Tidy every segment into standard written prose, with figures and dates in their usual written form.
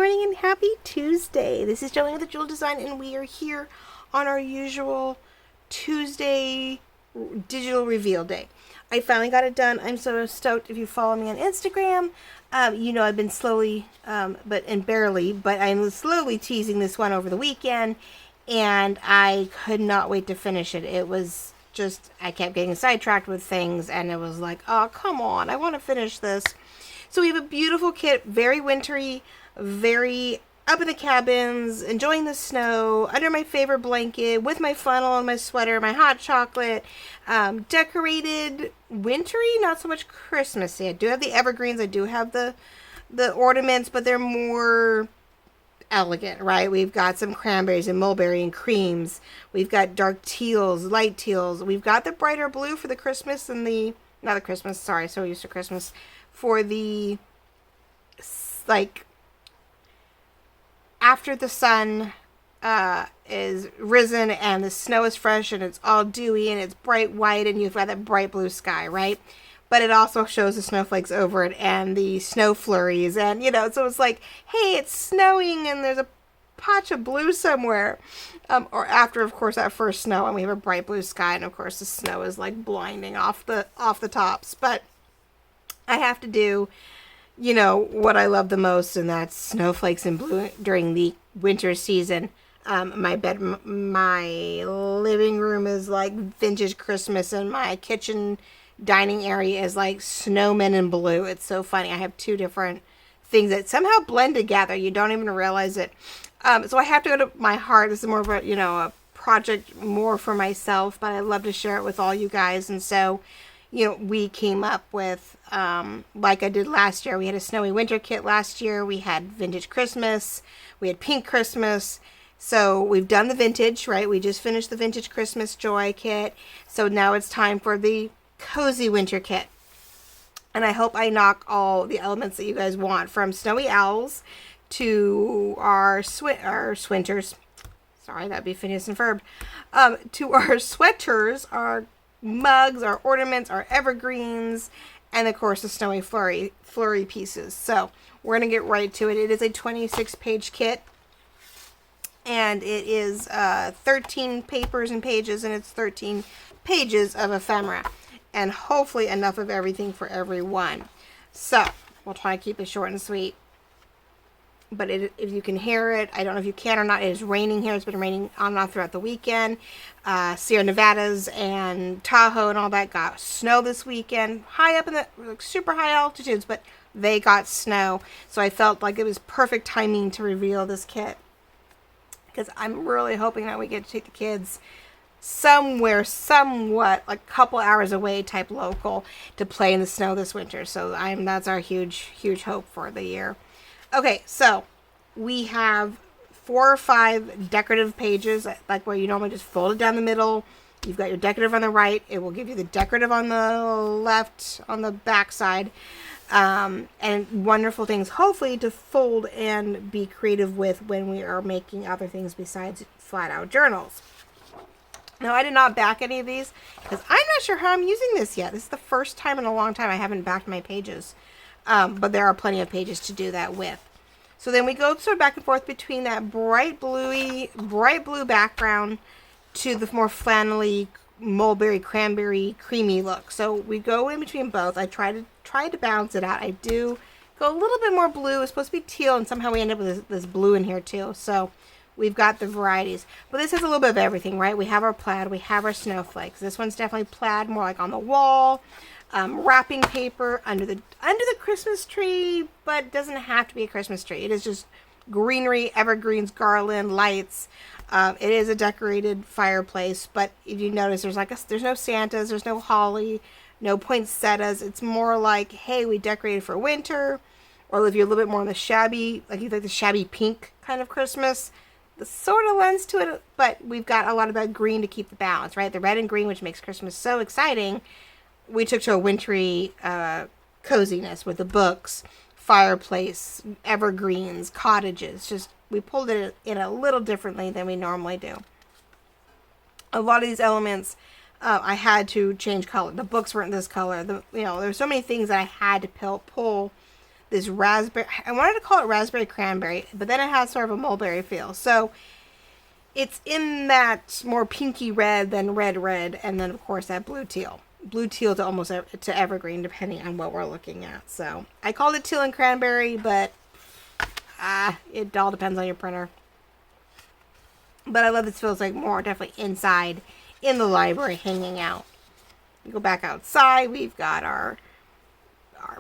morning and happy Tuesday. This is Jolene with the Jewel Design, and we are here on our usual Tuesday digital reveal day. I finally got it done. I'm so stoked. If you follow me on Instagram, you know I've been slowly, but I'm slowly teasing this one over the weekend, and I could not wait to finish it. It was just, I kept getting sidetracked with things, and it was like, oh, come on, I want to finish this. So we have a beautiful kit, very wintry, very up in the cabins, enjoying the snow, under my favorite blanket, with my funnel and my sweater, my hot chocolate, decorated wintry, not so much Christmassy. I do have the evergreens, I do have the ornaments, but they're more elegant, right? We've got some cranberries and mulberry and creams. We've got dark teals, light teals. We've got the brighter blue for the Christmas and not the Christmas, sorry, so used to Christmas, for the, like, after the sun is risen and the snow is fresh and it's all dewy and it's bright white and you've got that bright blue sky, right? But it also shows the snowflakes over it and the snow flurries, and so it's like, hey, it's snowing and there's a patch of blue somewhere, or after, of course, that first snow, and we have a bright blue sky, and of course the snow is like blinding off the tops. But I have to do what I love the most, and that's snowflakes and blue during the winter season. My living room is like vintage Christmas, and my kitchen dining area is like snowmen in blue. It's so funny. I have two different things that somehow blend together. You don't even realize it. So I have to go to my heart. This is more of a project more for myself, but I love to share it with all you guys. And so, we came up with, like I did last year, we had a snowy winter kit last year. We had vintage Christmas. We had pink Christmas. So we've done the vintage, right? We just finished the vintage Christmas joy kit. So now it's time for the cozy winter kit. And I hope I knock all the elements that you guys want, from snowy owls to our swinters. Sorry, that'd be Phineas and Ferb. To our sweaters, our mugs, our ornaments, our evergreens, and of course the snowy flurry pieces. So we're going to get right to it. It is a 26-page kit, and it is 13 papers and pages, and it's 13 pages of ephemera, and hopefully enough of everything for everyone. So we'll try to keep it short and sweet. But if you can hear it, I don't know if you can or not, it is raining here. It's been raining on and off throughout the weekend. Sierra Nevadas and Tahoe and all that got snow this weekend. High up in the super high altitudes, but they got snow. So I felt like it was perfect timing to reveal this kit, because I'm really hoping that we get to take the kids somewhere, somewhat, like a couple hours away, type local, to play in the snow this winter. So that's our huge hope for the year. Okay, so we have 4 or 5 decorative pages, like where you normally just fold it down the middle. You've got your decorative on the right. It will give you the decorative on the left, on the back side. And wonderful things, hopefully, to fold and be creative with when we are making other things besides flat out journals. Now, I did not back any of these, because I'm not sure how I'm using this yet. This is the first time in a long time I haven't backed my pages. But there are plenty of pages to do that with. So then we go sort of back and forth between that bright blue background to the more flannelly, mulberry, cranberry, creamy look. So we go in between both. I try to balance it out. I do go a little bit more blue. It's supposed to be teal, and somehow we end up with this blue in here too. So we've got the varieties. But this has a little bit of everything, right? We have our plaid. We have our snowflakes. This one's definitely plaid, more like on the wall. Wrapping paper under the Christmas tree, but doesn't have to be a Christmas tree. It is just greenery, evergreens, garland, lights. It is a decorated fireplace, but if you notice, there's no Santas, there's no holly, no poinsettias. It's more like, hey, we decorated for winter, or if you're a little bit more on the shabby, like you like the shabby pink kind of Christmas, the sort of lends to it, but we've got a lot of that green to keep the balance, right? The red and green, which makes Christmas so exciting. We took to a wintry coziness with the books, fireplace, evergreens, cottages. Just, we pulled it in a little differently than we normally do. A lot of these elements, I had to change color. The books weren't this color. There's so many things that I had to pull this raspberry. I wanted to call it raspberry cranberry, but then it has sort of a mulberry feel. So it's in that more pinky red than red, and then of course that blue teal to almost to evergreen, depending on what we're looking at. So I called it teal and cranberry, but it all depends on your printer. But I love this. Feels like more definitely inside in the library, hanging out. We go back outside. We've got our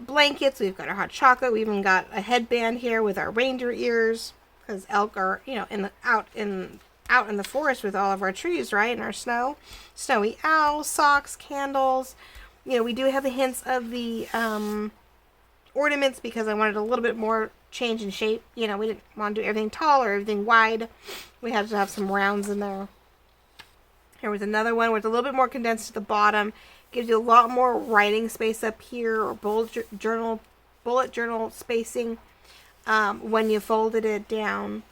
blankets. We've got our hot chocolate. We even got a headband here with our reindeer ears, because elk are, you know, out in the forest with all of our trees, right? And our snowy owls, socks, candles. You know, we do have the hints of the ornaments, because I wanted a little bit more change in shape. You know, we didn't want to do everything tall or everything wide. We had to have some rounds in there. Here was another one with a little bit more condensed at the bottom. Gives you a lot more writing space up here, or bullet journal spacing when you folded it down.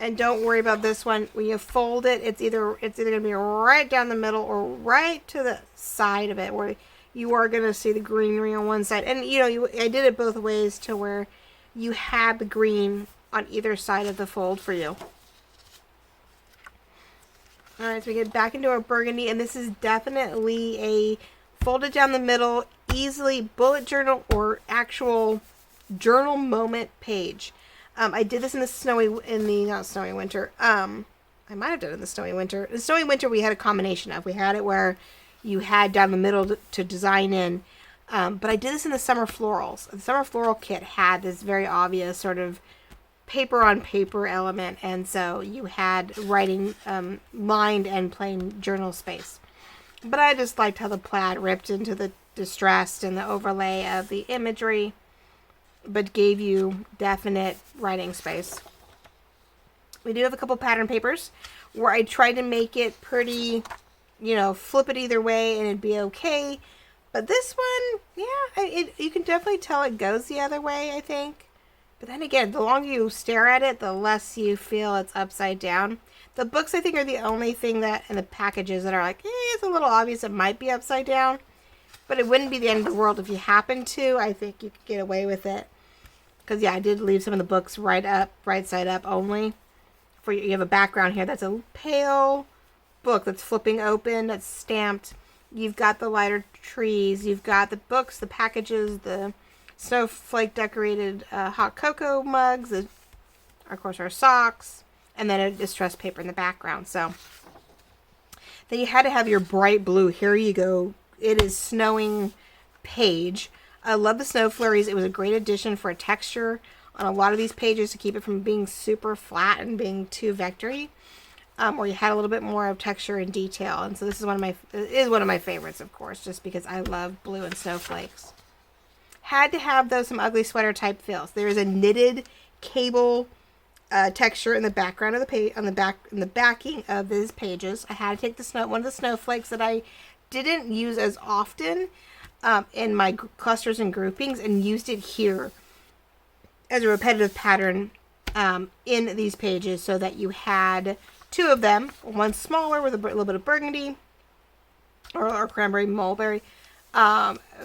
And don't worry about this one. When you fold it, it's either going to be right down the middle or right to the side of it, where you are going to see the greenery on one side. And you know, I did it both ways to where you had the green on either side of the fold for you. Alright, so we get back into our burgundy, and this is definitely a folded down the middle, easily bullet journal or actual journal moment page. I did this in the not snowy winter. I might have done it in the snowy winter. In the snowy winter, we had a combination of. We had it where you had down the middle to design in. But I did this in the summer florals. The summer floral kit had this very obvious sort of paper on paper element, and so you had writing lined and plain journal space. But I just liked how the plaid ripped into the distressed and the overlay of the imagery, but gave you definite writing space. We do have a couple pattern papers where I tried to make it pretty, you know, flip it either way and it'd be okay. But this one, yeah, you can definitely tell it goes the other way, I think. But then again, the longer you stare at it, the less you feel it's upside down. The books, I think, are the only thing that, in the packages, that are like, it's a little obvious it might be upside down. But it wouldn't be the end of the world if you happened to. I think you could get away with it. Because, yeah, I did leave some of the books right side up only. You have a background here that's a pale book that's flipping open, that's stamped. You've got the lighter trees. You've got the books, the packages, the snowflake decorated hot cocoa mugs, of course our socks, and then a distressed paper in the background. So then you had to have your bright blue. Here you go. It is snowing page. I love the snow flurries. It was a great addition for a texture on a lot of these pages to keep it from being super flat and being too vectory, where you had a little bit more of texture and detail. And so this is one of my favorites, of course, just because I love blue and snowflakes. Had to have, though, some ugly sweater type feels. There is a knitted cable texture in the background of the page, in the backing of these pages. I had to take one of the snowflakes that I didn't use as often in my clusters and groupings, and used it here as a repetitive pattern in these pages, so that you had two of them, one smaller with a little bit of burgundy or cranberry mulberry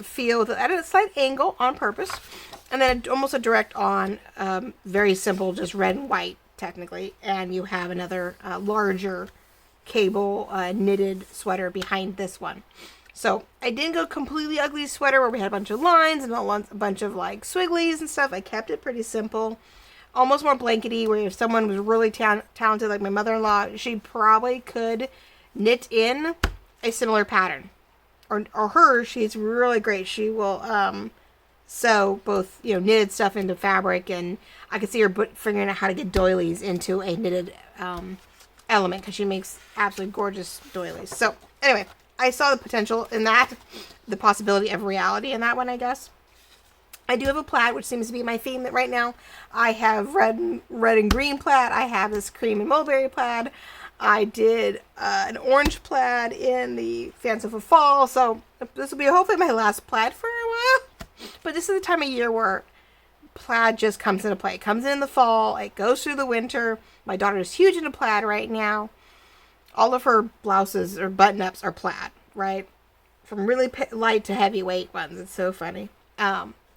feel at a slight angle on purpose, and then almost a direct on, very simple, just red and white technically, and you have another larger cable knitted sweater behind this one. So I didn't go completely ugly sweater where we had a bunch of lines and a bunch of like swigglies and stuff. I kept it pretty simple, almost more blankety, where if someone was really talented like my mother-in-law, she probably could knit in a similar pattern. Or she's really great. She will sew both, you know, knitted stuff into fabric, and I could see her figuring out how to get doilies into a knitted element, because she makes absolutely gorgeous doilies. So anyway, I saw the potential in that, the possibility of reality in that one, I guess. I do have a plaid, which seems to be my theme right now. I have red and green plaid. I have this cream and mulberry plaid. I did an orange plaid in the Fanciful Fall, so this will be hopefully my last plaid for a while. But this is the time of year where plaid just comes into play. It comes in the fall, it goes through the winter. My daughter is huge into plaid right now. All of her blouses or button-ups are plaid, right? From really light to heavyweight ones. It's so funny.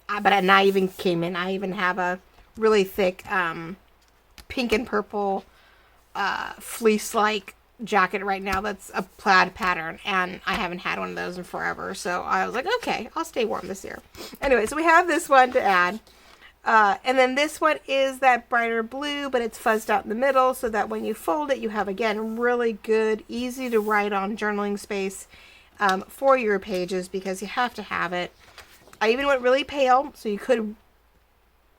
and I even came in. I even have a really thick pink and purple fleece-like jacket right now that's a plaid pattern, and I haven't had one of those in forever, so I was like, okay, I'll stay warm this year. Anyway, so we have this one to add, and then this one is that brighter blue, but it's fuzzed out in the middle, so that when you fold it, you have, again, really good, easy to write on journaling space for your pages, because you have to have it. I even went really pale, so you could,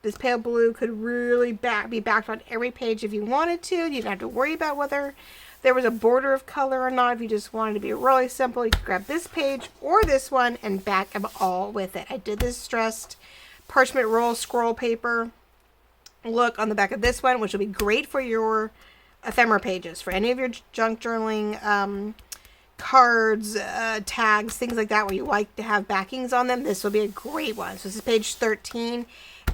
this pale blue could really be backed on every page if you wanted to. You didn't have to worry about whether there was a border of color or not. If you just wanted to be really simple, you could grab this page or this one and back them all with it. I did this stressed parchment roll scroll paper look on the back of this one, which will be great for your ephemera pages, for any of your junk journaling cards, tags, things like that, where you like to have backings on them. This will be a great one. So this is page 13,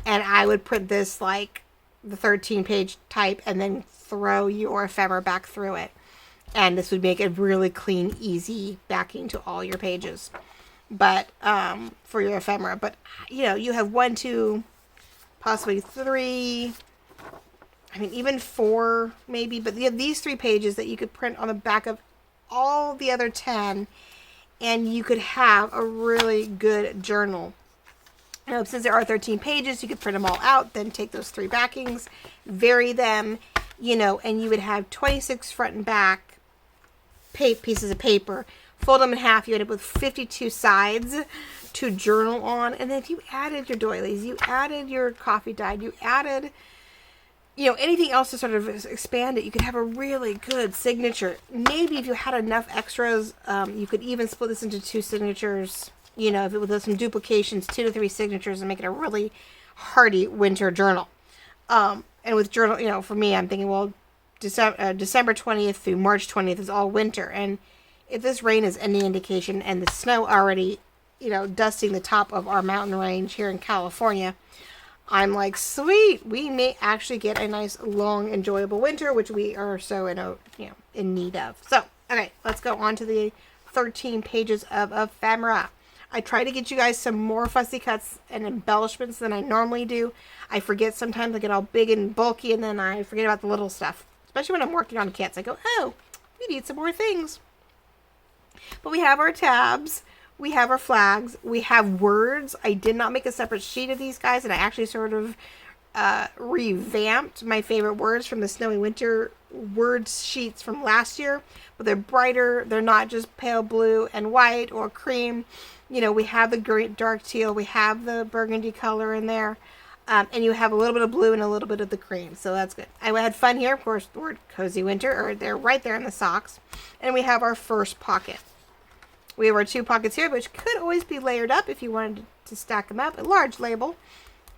and I would print this like the 13 page type and then throw your ephemera back through it, and this would make a really clean, easy backing to all your pages, but for your ephemera. But you know, you have 1, 2, possibly 3, I mean even 4 maybe, but you have these 3 pages that you could print on the back of all the other 10, and you could have a really good journal. Now, since there are 13 pages, you could print them all out, then take those 3 backings, vary them, you know, and you would have 26 front and back pieces of paper. Fold them in half, you end up with 52 sides to journal on. And then if you added your doilies, you added your coffee dyed, you added, you know, anything else to sort of expand it, you could have a really good signature. Maybe if you had enough extras, you could even split this into 2 signatures. You know, if it was some duplications, 2 to 3 signatures, and make it a really hearty winter journal. And with journal, you know, for me, I'm thinking, well, December 20th through March 20th is all winter. And if this rain is any indication, and the snow already, you know, dusting the top of our mountain range here in California, I'm like, sweet, we may actually get a nice, long, enjoyable winter, which we are so in need of. So, okay, let's go on to the 13 pages of ephemera. I try to get you guys some more fussy cuts and embellishments than I normally do. I forget sometimes. I get all big and bulky, and then I forget about the little stuff. Especially when I'm working on kits. I go, oh, we need some more things. But we have our tabs. We have our flags. We have words. I did not make a separate sheet of these guys, and I actually sort of revamped my favorite words from the Snowy Winter words sheets from last year. But they're brighter. They're not just pale blue and white or cream. You know, we have the great dark teal, we have the burgundy color in there, and you have a little bit of blue and a little bit of the cream, so that's good. I had fun here, of course, the word Cozy Winter, or they're right there in the socks, and we have our first pocket. We have our 2 pockets here, which could always be layered up if you wanted to stack them up, a large label.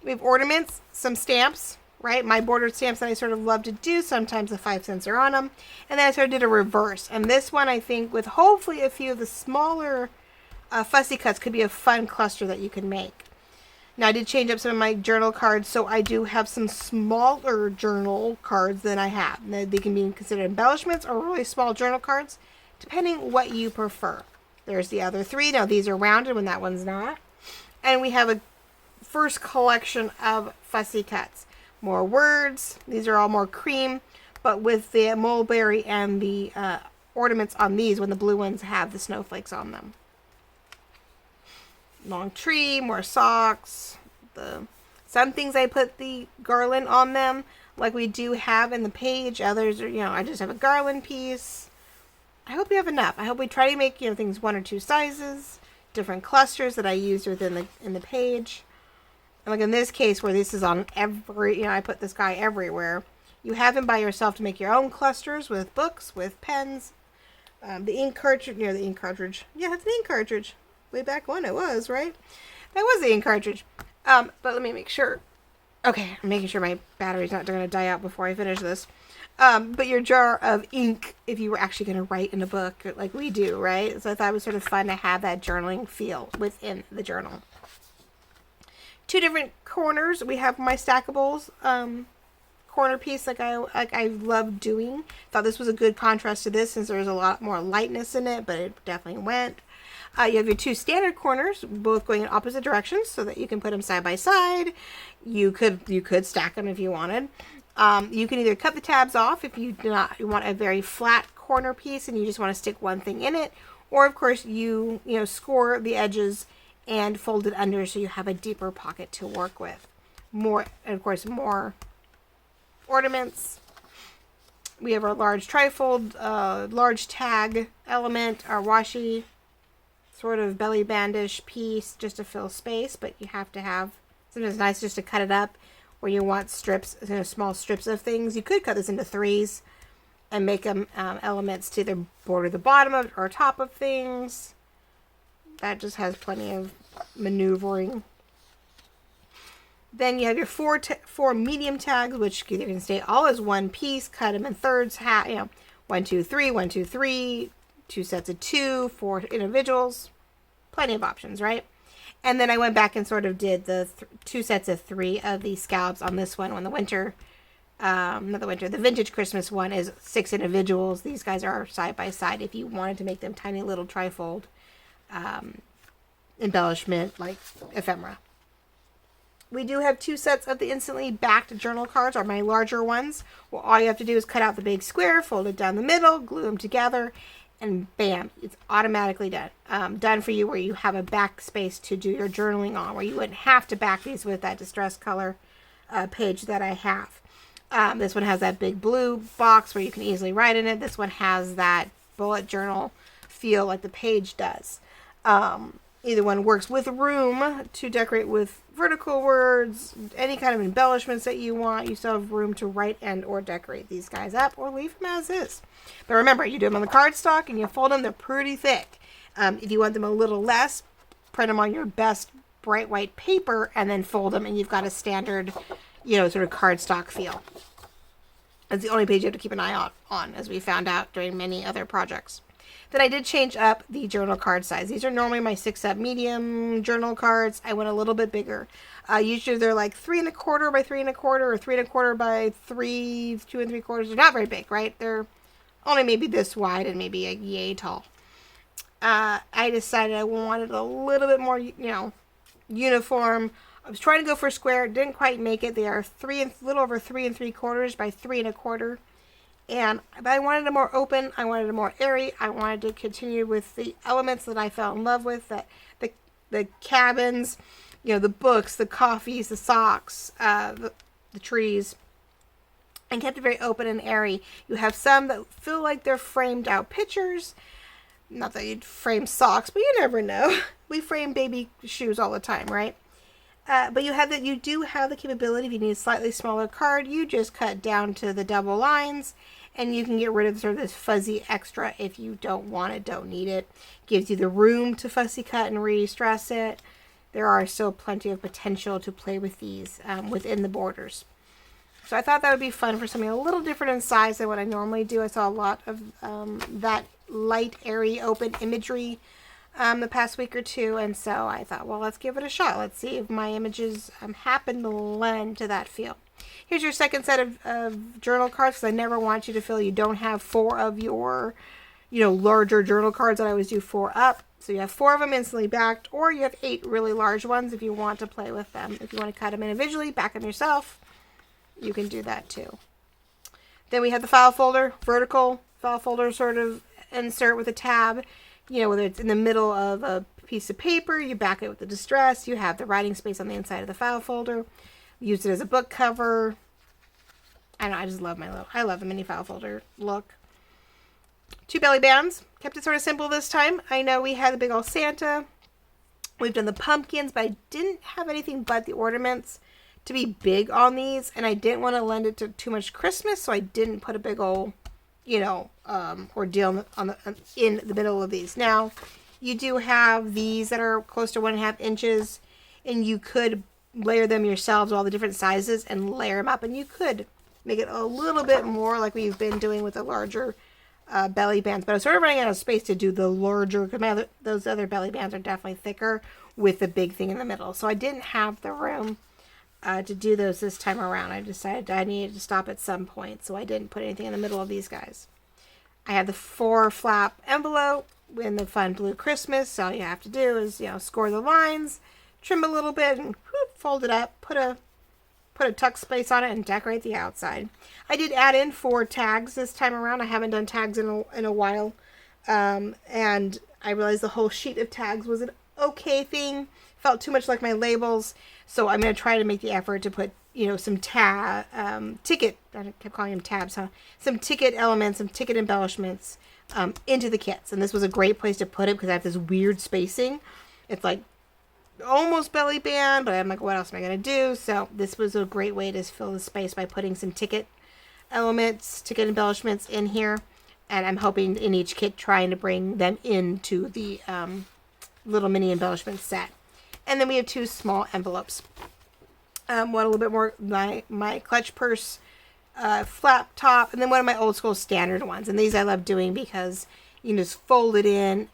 We have ornaments, some stamps, right, my bordered stamps that I sort of love to do, sometimes the 5 cents are on them, and then I sort of did a reverse, and this one I think with hopefully a few of the smaller fussy cuts could be a fun cluster that you can make. Now I did change up some of my journal cards, so I do have some smaller journal cards than I have. Now, they can be considered embellishments or really small journal cards, depending what you prefer. There's the other 3. Now these are rounded when that one's not. And we have a first collection of fussy cuts. More words. These are all more cream, but with the mulberry and the ornaments on these, when the blue ones have the snowflakes on them. Long tree, more socks. Some things I put the garland on them, like we do have in the page. Others are, you know, I just have a garland piece. I hope you have enough. I hope we try to make, you know, things 1 or 2 sizes, different clusters that I used within the page. And like in this case, where this is on every, you know, I put this guy everywhere. You have him by yourself to make your own clusters with books, with pens. The ink cartridge, near the ink cartridge. Yeah, it's an ink cartridge. Way back when it was, right? That was the ink cartridge. But let me make sure. Okay, I'm making sure my battery's not going to die out before I finish this. But your jar of ink, if you were actually going to write in a book like we do, right? So I thought it was sort of fun to have that journaling feel within the journal. 2 different corners. We have my stackables corner piece like I love doing. Thought this was a good contrast to this since there's a lot more lightness in it, but it definitely went. You have your two standard corners, both going in opposite directions, so that you can put them side by side. You could stack them if you wanted. You can either cut the tabs off if you want a very flat corner piece and you just want to stick one thing in it, or of course you score the edges and fold it under so you have a deeper pocket to work with. More ornaments. We have our large trifold, large tag element, our washi sort of belly bandish piece just to fill space, but you have to have, sometimes it's nice just to cut it up where you want strips, small strips of things. You could cut this into threes and make them elements to either border the bottom of or top of things. That just has plenty of maneuvering. Then you have your four medium tags, which you can stay all as one piece, cut them in thirds, 1, 2, 3, 1, 2, 3, 2 sets of 2, 4 individuals. Plenty of options, right? And then I went back and sort of did the 2 sets of 3 of these scallops on this one. When the the vintage Christmas one is 6 individuals. These guys are side by side if you wanted to make them tiny little trifold embellishment like ephemera. We do have 2 sets of the instantly backed journal cards, or my larger ones. Well, all you have to do is cut out the big square, fold it down the middle, glue them together, and bam, it's automatically done. Done for you where you have a back space to do your journaling on, where you wouldn't have to back these with that distress color page that I have. This one has that big blue box where you can easily write in it. This one has that bullet journal feel like the page does. Either one works with room to decorate with vertical words, any kind of embellishments that you want. You still have room to write and or decorate these guys up or leave them as is. But remember, you do them on the cardstock and you fold them, they're pretty thick. If you want them a little less, print them on your best bright white paper and then fold them and you've got a standard, sort of cardstock feel. That's the only page you have to keep an eye on, as we found out during many other projects. Then I did change up the journal card size. These are normally my 6-up medium journal cards. I went a little bit bigger. Usually they're like 3 1/4 by 3 1/4 or 3 1/4 by 2 3/4. They're not very big, right? They're only maybe this wide and maybe a yay tall. I decided I wanted a little bit more, uniform. I was trying to go for square. Didn't quite make it. They are a little over 3 3/4 by 3 1/4. But I wanted it more open. I wanted it more airy. I wanted to continue with the elements that I fell in love with, that the cabins, the books, the coffees, the socks, the trees, and kept it very open and airy. You have some that feel like they're framed out pictures. Not that you'd frame socks, but you never know. We frame baby shoes all the time, right? But you do have the capability, if you need a slightly smaller card, you just cut down to the double lines and you can get rid of sort of this fuzzy extra if you don't want it, don't need it. Gives you the room to fussy cut and re-stress it. There are still plenty of potential to play with these within the borders. So I thought that would be fun for something a little different in size than what I normally do. I saw a lot of that light, airy, open imagery the past week or two, and so I thought, well, let's give it a shot. Let's see if my images happen to lend to that feel. Here's your second set of journal cards, because I never want you to feel you don't have 4 of your, larger journal cards that I always do 4 up. So you have 4 of them instantly backed, or you have 8 really large ones if you want to play with them. If you want to cut them individually, back them yourself, you can do that too. Then we have the file folder, vertical file folder sort of insert with a tab. Whether it's in the middle of a piece of paper, you back it with the distress, you have the writing space on the inside of the file folder. Use it as a book cover. I just love I love the mini file folder look. 2 belly bands. Kept it sort of simple this time. I know we had the big old Santa. We've done the pumpkins, but I didn't have anything but the ornaments to be big on these, and I didn't want to lend it to too much Christmas, so I didn't put a big old ordeal in the middle of these. Now, you do have these that are close to 1.5 inches, and you could layer them yourselves, all the different sizes, and layer them up, and you could make it a little bit more like we've been doing with the larger belly bands. But I was sort of running out of space to do the larger, because those other belly bands are definitely thicker with the big thing in the middle. So I didn't have the room to do those this time around. I decided I needed to stop at some point, so I didn't put anything in the middle of these guys. I have the 4 flap envelope, in the fun blue Christmas. All you have to do is, score the lines, trim a little bit, and whoop, fold it up, put a tuck space on it, and decorate the outside. I did add in 4 tags this time around. I haven't done tags in a while. And I realized the whole sheet of tags was an okay thing. Felt too much like my labels. So I'm going to try to make the effort to put, some ticket, I kept calling them tabs, huh? Some ticket elements, some ticket embellishments into the kits. And this was a great place to put it because I have this weird spacing. It's like almost belly band, but I'm like, what else am I going to do? So this was a great way to fill the space by putting some ticket elements, ticket embellishments in here. And I'm hoping in each kit trying to bring them into the little mini embellishment set. And then we have 2 small envelopes. One a little bit more, my clutch purse flap top, and then one of my old school standard ones. And these I love doing because you can just fold it in,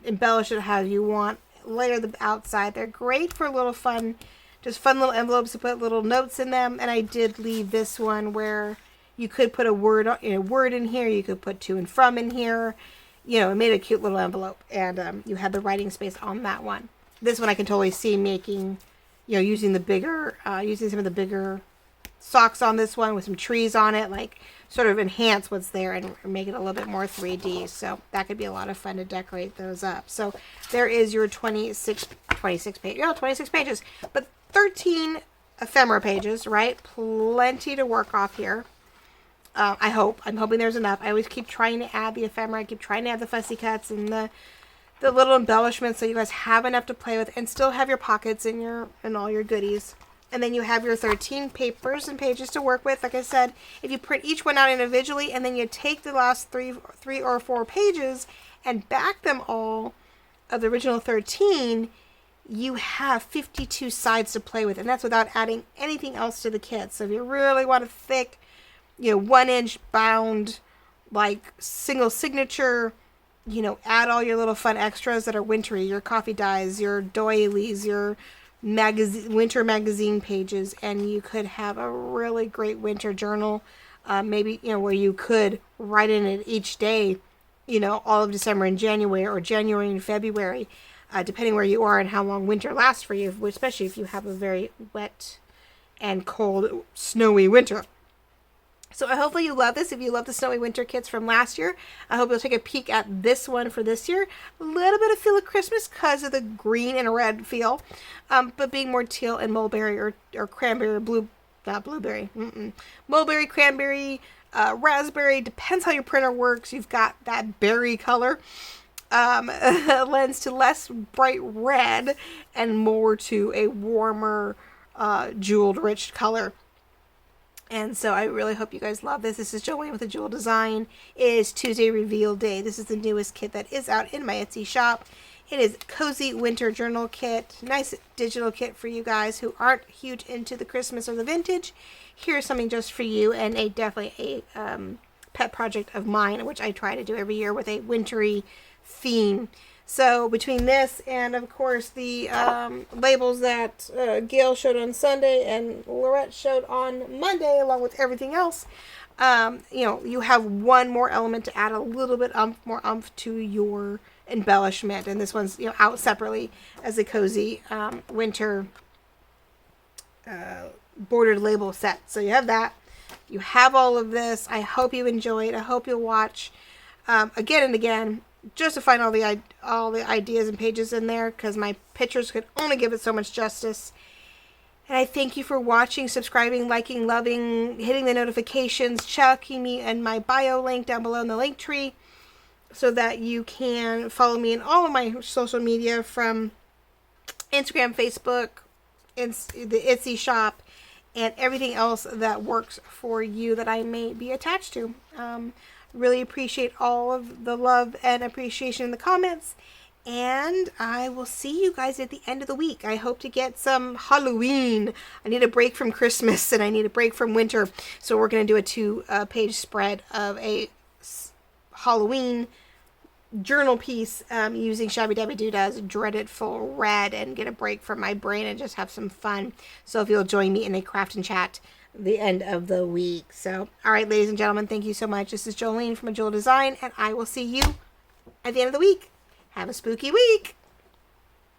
embellish it how you want, layer the outside. They're great for little fun little envelopes to put little notes in them. And I did leave this one where you could put a word in here. You could put to and from in here. It made a cute little envelope, and you had the writing space on that one. This one I can totally see making, using some of the bigger socks on this one with some trees on it, like sort of enhance what's there and make it a little bit more 3D. So that could be a lot of fun to decorate those up. So there is your 26 pages, but 13 ephemera pages, right? Plenty to work off here. I'm hoping there's enough. I always keep trying to add the ephemera. I keep trying to add the fussy cuts and the little embellishments so you guys have enough to play with and still have your pockets and all your goodies. And then you have your 13 papers and pages to work with. Like I said, if you print each one out individually and then you take the last three or four pages and back them all of the original 13, you have 52 sides to play with. And that's without adding anything else to the kit. So if you really want a thick, 1-inch bound, like single signature, add all your little fun extras that are wintry, your coffee dyes, your doilies, your winter magazine pages, and you could have a really great winter journal, maybe, where you could write in it each day, all of December and January, or January and February, depending where you are and how long winter lasts for you, especially if you have a very wet and cold, snowy winter. So hopefully you love this. If you love the Snowy Winter kits from last year, I hope you'll take a peek at this one for this year. A little bit of feel of Christmas because of the green and red feel, but being more teal and mulberry or cranberry, mulberry, cranberry, raspberry, depends how your printer works. You've got that berry color. Lends to less bright red and more to a warmer, jeweled rich color. And so I really hope you guys love this. This is Jolene with a Jewel Design. It is Tuesday Reveal Day. This is the newest kit that is out in my Etsy shop. It is Cozy Winter Journal Kit. Nice digital kit for you guys who aren't huge into the Christmas or the vintage. Here's something just for you, and definitely a pet project of mine, which I try to do every year with a wintry theme. So between this and, of course, the labels that Gail showed on Sunday and Lorette showed on Monday, along with everything else, you have one more element to add a little bit more oomph to your embellishment. And this one's out separately as a cozy winter bordered label set. So you have that. You have all of this. I hope you enjoy it. I hope you'll watch again and again, just to find all the ideas and pages in there, because my pictures could only give it so much justice. And I thank you for watching, subscribing, liking, loving, hitting the notifications, checking me and my bio link down below in the link tree, so that you can follow me in all of my social media, from Instagram, Facebook, the Etsy shop, and everything else that works for you that I may be attached to. Really appreciate all of the love and appreciation in the comments, and I will see you guys at the end of the week. I hope to get some Halloween. I need a break from Christmas and I need a break from winter, so we're going to do a 2-page spread of a Halloween journal piece using Shabby Dabby Doodah's Dreadful Red, and get a break from my brain and just have some fun. So if you'll join me in a craft and chat the end of the week. So, all right, ladies and gentlemen, thank you so much. This is Jolene from A Jewel Design, and I will see you at the end of the week. Have a spooky week.